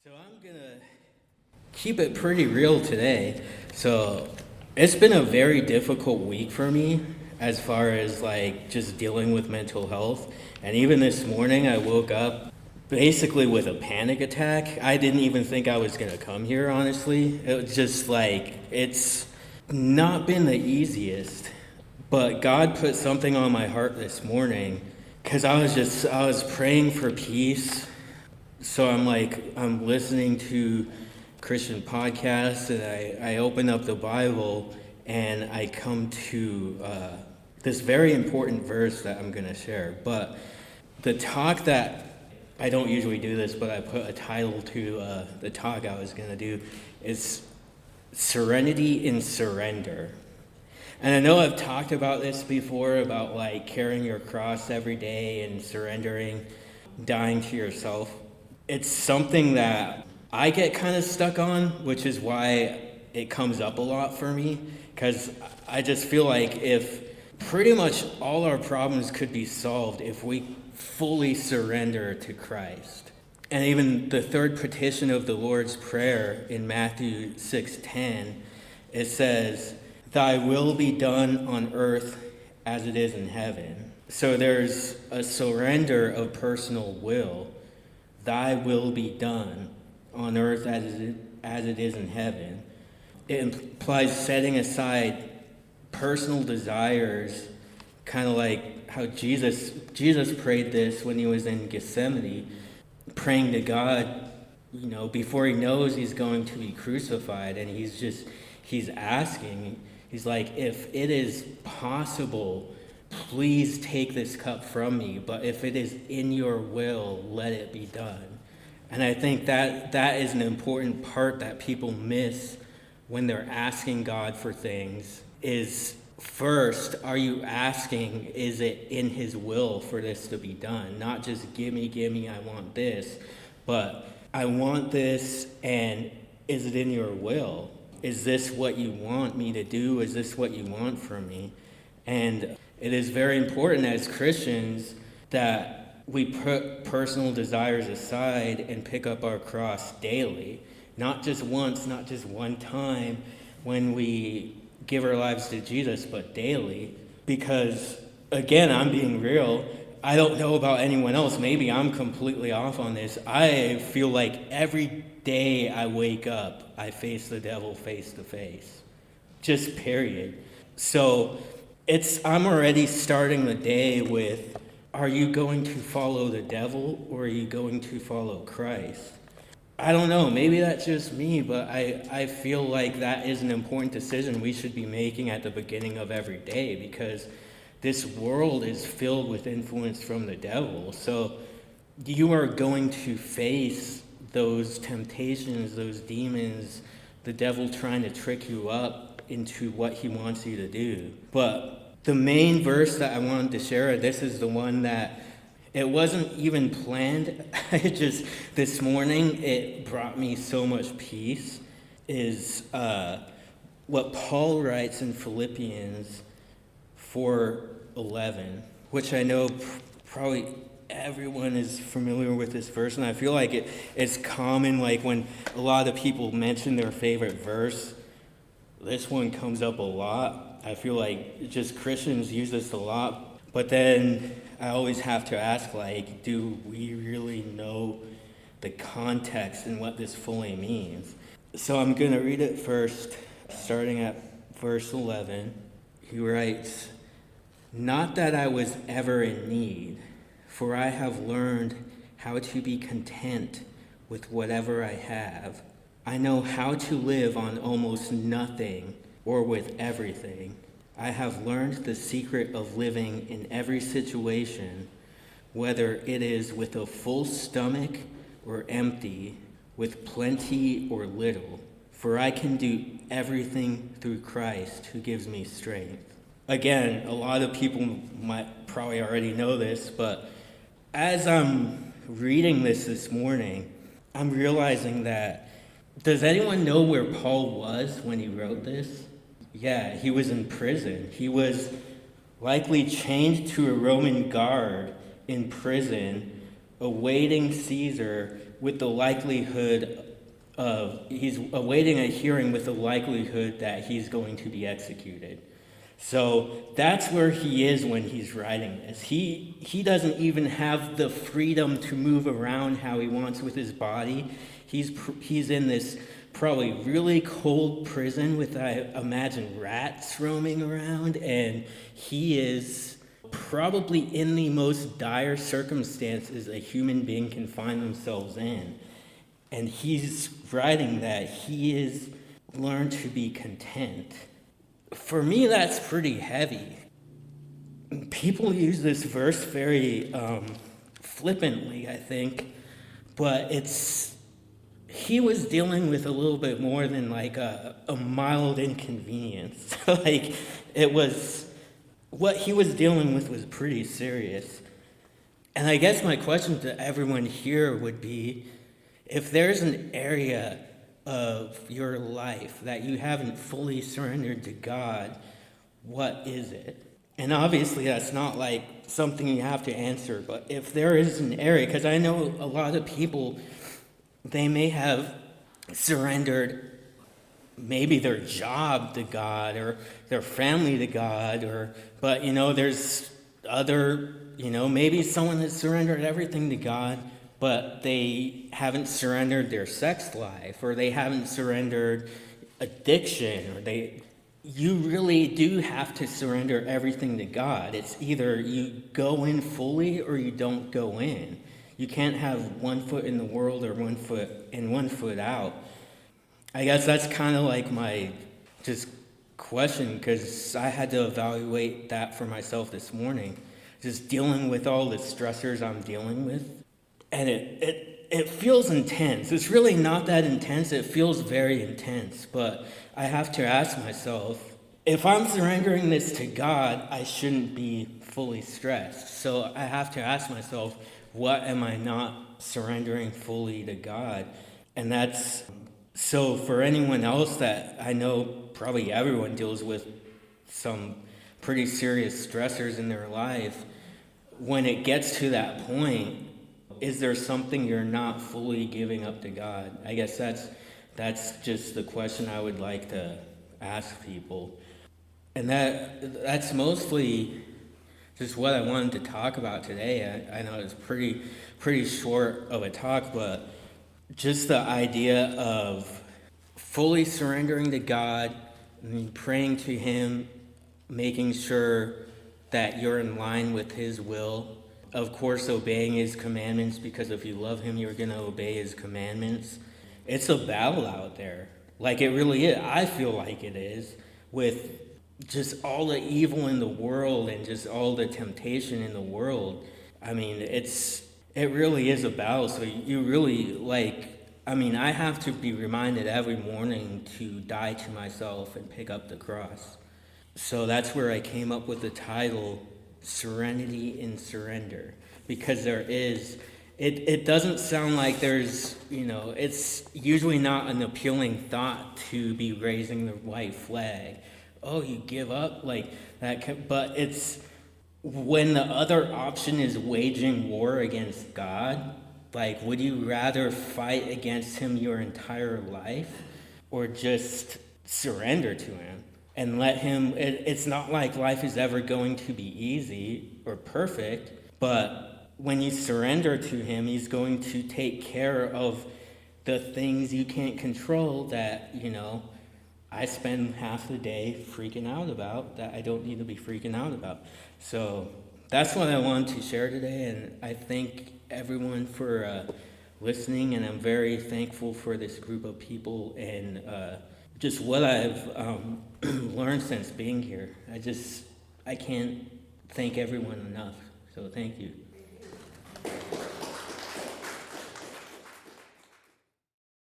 So I'm gonna keep it pretty real today. So it's been a very difficult week for me as far as like just dealing with mental health. And even this morning I woke up basically with a panic attack. I didn't even think I was gonna come here, honestly. It was just like it's not been the easiest. But God put something on my heart this morning because I was praying for peace. So I'm listening to Christian podcasts, and I open up the Bible and I come to this very important verse that I'm going to share. But the talk that I don't usually do this, but I put a title to the talk I was going to do is Serenity in Surrender. And I know I've talked about this before about like carrying your cross every day and surrendering, dying to yourself. It's something that I get kind of stuck on, which is why it comes up a lot for me, because I just feel like if pretty much all our problems could be solved if we fully surrender to Christ. And even the third petition of the Lord's Prayer in Matthew 6:10, it says, "Thy will be done on earth as it is in heaven." So there's a surrender of personal will. Thy will be done on earth as it is in heaven. It implies setting aside personal desires, kind of like how Jesus prayed this when he was in Gethsemane, praying to God, before he knows he's going to be crucified, and he's asking, he's like, if it is possible, please take this cup from me, but if it is in your will, let it be done. And I think that is an important part that people miss when they're asking God for things is, first, are you asking, is it in his will for this to be done? Not just gimme, I want this, but I want this, and is it in your will? Is this what you want me to do? Is this what you want from me? And it is very important as Christians that we put personal desires aside and pick up our cross daily. Not just once, not just one time when we give our lives to Jesus, but daily. Because, again, I'm being real. I don't know about anyone else. Maybe I'm completely off on this. I feel like every day I wake up, I face the devil face to face. Just period. So I'm already starting the day with, are you going to follow the devil or are you going to follow Christ? I don't know, maybe that's just me, but I feel like that is an important decision we should be making at the beginning of every day, because this world is filled with influence from the devil. So you are going to face those temptations, those demons, the devil trying to trick you up into what he wants you to do. But the main verse that I wanted to share, this is the one that it wasn't even planned. This morning, it brought me so much peace, is what Paul writes in Philippians 4:11, which I know probably everyone is familiar with this verse, and I feel like it's common, like when a lot of people mention their favorite verse, this one comes up a lot. I feel like just Christians use this a lot, but then I always have to ask, like, do we really know the context and what this fully means? So I'm going to read it first, starting at verse 11. He writes, "Not that I was ever in need, for I have learned how to be content with whatever I have. I know how to live on almost nothing or with everything. I have learned the secret of living in every situation, whether it is with a full stomach or empty, with plenty or little. For I can do everything through Christ who gives me strength." Again, a lot of people might probably already know this, but as I'm reading this morning, I'm realizing that, does anyone know where Paul was when he wrote this? Yeah, he was in prison. He was likely chained to a Roman guard in prison, awaiting Caesar with the likelihood he's awaiting a hearing with the likelihood that he's going to be executed. So that's where he is when he's writing this. He doesn't even have the freedom to move around how he wants with his body. He's in this probably really cold prison with, I imagine, rats roaming around, and he is probably in the most dire circumstances a human being can find themselves in. And he's writing that he is learned to be content. For me, that's pretty heavy. People use this verse very flippantly, I think, but he was dealing with a little bit more than like a mild inconvenience. Like, it was, what he was dealing with was pretty serious. And I guess my question to everyone here would be, if there's an area of your life that you haven't fully surrendered to God, what is it? And obviously that's not like something you have to answer, but if there is an area, because I know a lot of people, they may have surrendered maybe their job to God or their family to God, but there's other, maybe someone has surrendered everything to God, but they haven't surrendered their sex life, or they haven't surrendered addiction, you really do have to surrender everything to God. It's either you go in fully or you don't go in. You can't have one foot in the world or one foot in, one foot out. I guess that's kind of like my just question, because I had to evaluate that for myself this morning. Just dealing with all the stressors I'm dealing with. And it feels intense. It's really not that intense. It feels very intense. But I have to ask myself, if I'm surrendering this to God, I shouldn't be fully stressed. So I have to ask myself, what am I not surrendering fully to God? And that's, so for anyone else that I know, probably everyone deals with some pretty serious stressors in their life. When it gets to that point, is there something you're not fully giving up to God? I guess that's just the question I would like to ask people. And that's mostly just what I wanted to talk about today. I know it's pretty short of a talk, but just the idea of fully surrendering to God, and praying to Him, making sure that you're in line with His will. Of course, obeying His commandments, because if you love Him, you're going to obey His commandments. It's a battle out there. Like, it really is. I feel like it is, with just all the evil in the world and just all the temptation in the world. I mean, it really is a battle. So you really, I have to be reminded every morning to die to myself and pick up the cross. So that's where I came up with the title, Serenity in Surrender, because it doesn't sound like there's, it's usually not an appealing thought to be raising the white flag. Oh, you give up like that, but it's when the other option is waging war against God. Like, would you rather fight against Him your entire life, or just surrender to Him? And let Him, it's not like life is ever going to be easy or perfect, but when you surrender to Him, He's going to take care of the things you can't control that, I spend half the day freaking out about that I don't need to be freaking out about. So that's what I wanted to share today, and I thank everyone for listening, and I'm very thankful for this group of people and just what I've learned since being here. I can't thank everyone enough. So thank you.